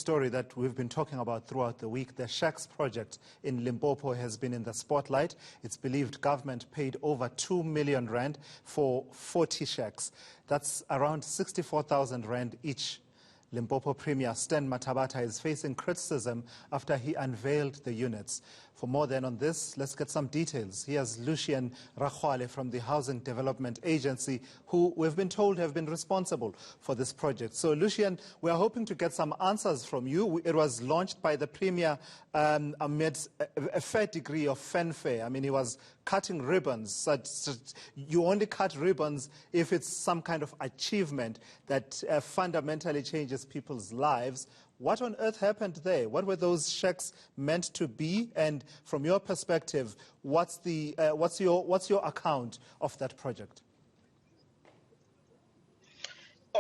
story that we've been talking about throughout the week. The Shacks project in Limpopo has been in the spotlight. It's believed government paid over 2 million rand for 40 shacks. That's around 64,000 rand each. Limpopo Premier Stan Mathabatha is facing criticism after he unveiled the units. For more than on this, let's get some details. Here's Lucien Rakgoale from the Housing Development Agency, who we've been told have been responsible for this project. So, Lucien, we are hoping to get some answers from you. It was launched by the Premier amid a fair degree of fanfare. I mean, he was cutting ribbons. You only cut ribbons if it's some kind of achievement that fundamentally changes people's lives. What on earth happened there? What were those shacks meant to be? And from your perspective, what's your account of that project?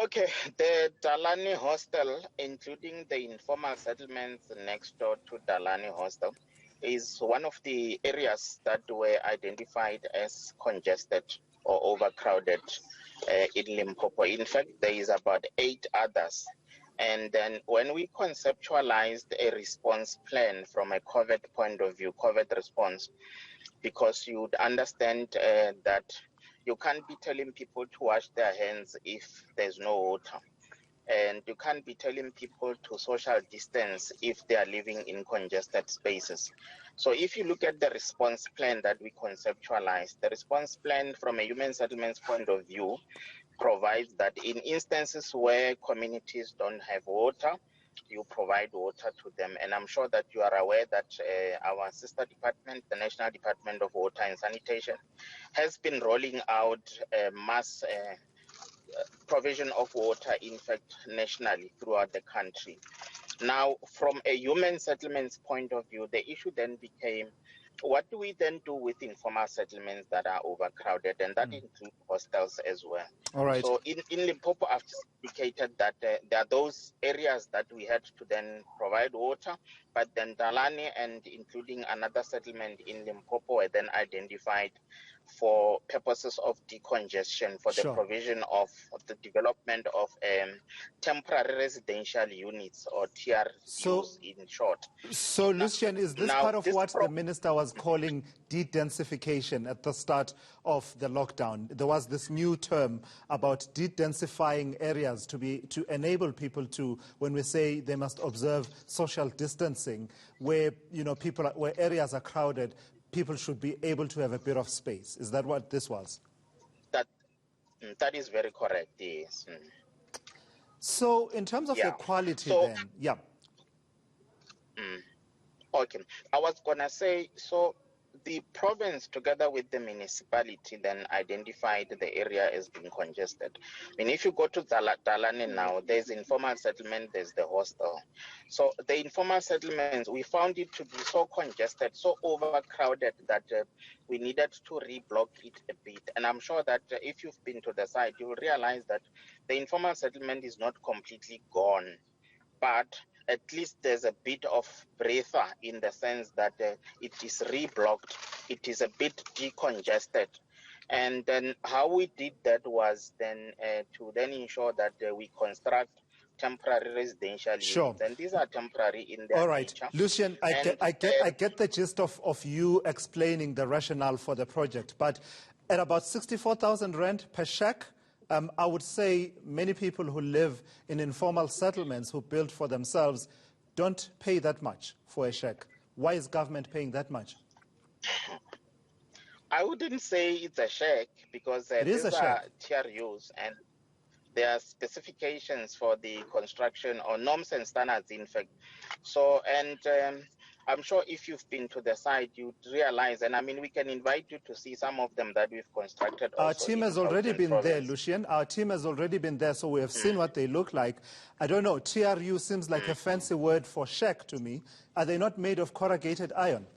Okay, the Dalani Hostel, including the informal settlements next door to Dalani Hostel, is one of the areas that were identified as congested or overcrowded in Limpopo. In fact, there is about 8 others. And then when we conceptualized a response plan from a COVID point of view, COVID response, because you'd understand that you can't be telling people to wash their hands if there's no water. And you can't be telling people to social distance if they are living in congested spaces. So if you look at the response plan that we conceptualized, the response plan from a human settlements point of view provides that in instances where communities don't have water, you provide water to them. And I'm sure that you are aware that our sister department, the National Department of Water and Sanitation, has been rolling out mass provision of water, in fact, nationally throughout the country. Now, from a human settlements point of view, the issue then became, what do we then do with informal settlements that are overcrowded? And that includes hostels as well. All right. So in Limpopo, I've indicated that there are those areas that we had to then provide water, but then Dalani and including another settlement in Limpopo were then identified for purposes of decongestion, for the provision of the development of temporary residential units, or TRUs in short. So, Lucien, is this part of what the minister was calling de-densification at the start of the lockdown? There was this new term about de-densifying areas to enable people to, when we say they must observe social distancing, where where areas are crowded, people should be able to have a bit of space. Is that what this was? That is very correct, yes. So in terms of the quality then, Okay, I was going to say, so the province together with the municipality then identified the area as being congested. I mean, if you go to Dalani now, there's informal settlement, there's the hostel. So the informal settlements, we found it to be so congested, so overcrowded that we needed to reblock it a bit. And I'm sure that if you've been to the site, you'll realize that the informal settlement is not completely gone, but at least there's a bit of breather in the sense that it is reblocked, it is a bit decongested. And then how we did that was then to then ensure that we construct temporary residential units. And these are temporary in their nature. Lucien, I get the gist of you explaining the rationale for the project, but at about 64,000 rand per shack, I would say many people who live in informal settlements who build for themselves don't pay that much for a shack. Why is government paying that much? I wouldn't say it's a shack, because these are TRUs and there are specifications for the construction, or norms and standards, in fact. So, and I'm sure if you've been to the site, you'd realize, and I mean, we can invite you to see some of them that we've constructed. Our team has already been there, Lucien. Our team has already been there, so we have seen what they look like. I don't know, TRU seems like a fancy word for shack to me. Are they not made of corrugated iron?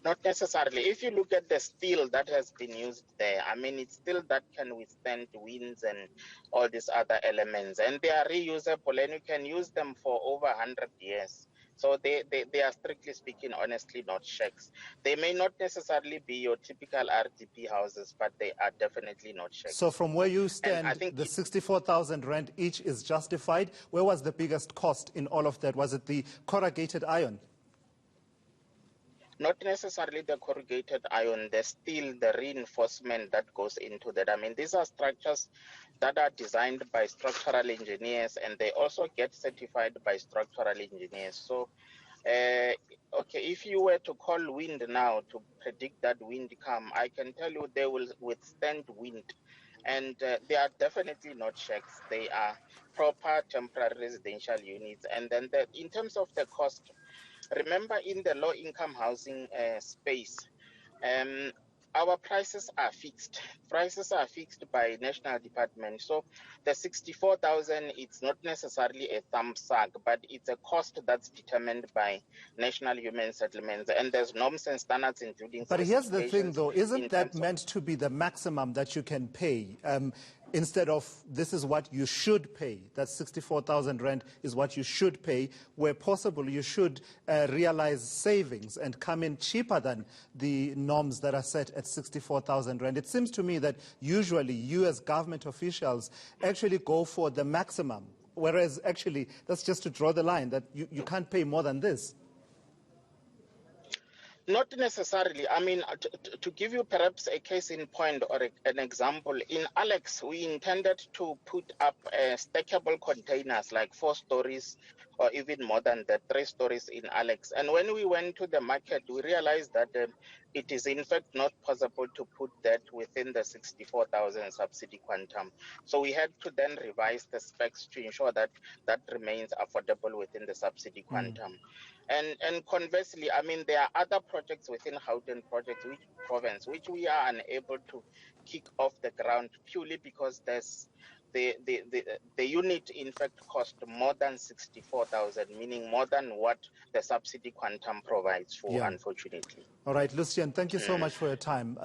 Not necessarily. If you look at the steel that has been used there, I mean, it's steel that can withstand winds and all these other elements, and they are reusable, and you can use them for over 100 years. So they are, strictly speaking, honestly, not shacks. They may not necessarily be your typical RDP houses, but they are definitely not So shacks. from where you And I stand, think the 64,000 rand each is justified. Where was the biggest cost in all of that? Was it the corrugated iron? not necessarily the corrugated iron, the steel, the reinforcement that goes into that. I mean, these are structures that are designed by structural engineers, and they also get certified by structural engineers. So, okay, if you were to call wind now to predict that wind come, I can tell you they will withstand wind. And they are definitely not shacks. They are proper temporary residential units. And then in terms of the cost, remember, in the low-income housing space, our prices are fixed. Prices are fixed by national department. So the 64,000, it's not necessarily a thumb suck, but it's a cost that's determined by national human settlements. And there's norms and standards, including But here's the thing, specifications though. in Isn't that terms of. meant to be the maximum that you can pay? Instead of this is what you should pay, that 64,000 rand is what you should pay. Where possible, you should realize savings and come in cheaper than the norms that are set at 64,000 rand. It seems to me that usually you as government officials actually go for the maximum, whereas actually that's just to draw the line that you can't pay more than this. Not necessarily. I mean, to give you perhaps a case in point or an example, in Alex, we intended to put up stackable containers like 4 stories or even more than that, 3 stories in Alex. And when we went to the market, we realized that it is in fact not possible to put that within the 64,000 subsidy quantum. So we had to then revise the specs to ensure that that remains affordable within the subsidy quantum. And conversely, I mean, there are other projects within Gauteng province which we are unable to kick off the ground purely because there's the unit in fact cost more than 64,000, meaning more than what the subsidy quantum provides for, Yeah. unfortunately. All right, Lucien, thank you so much for your time.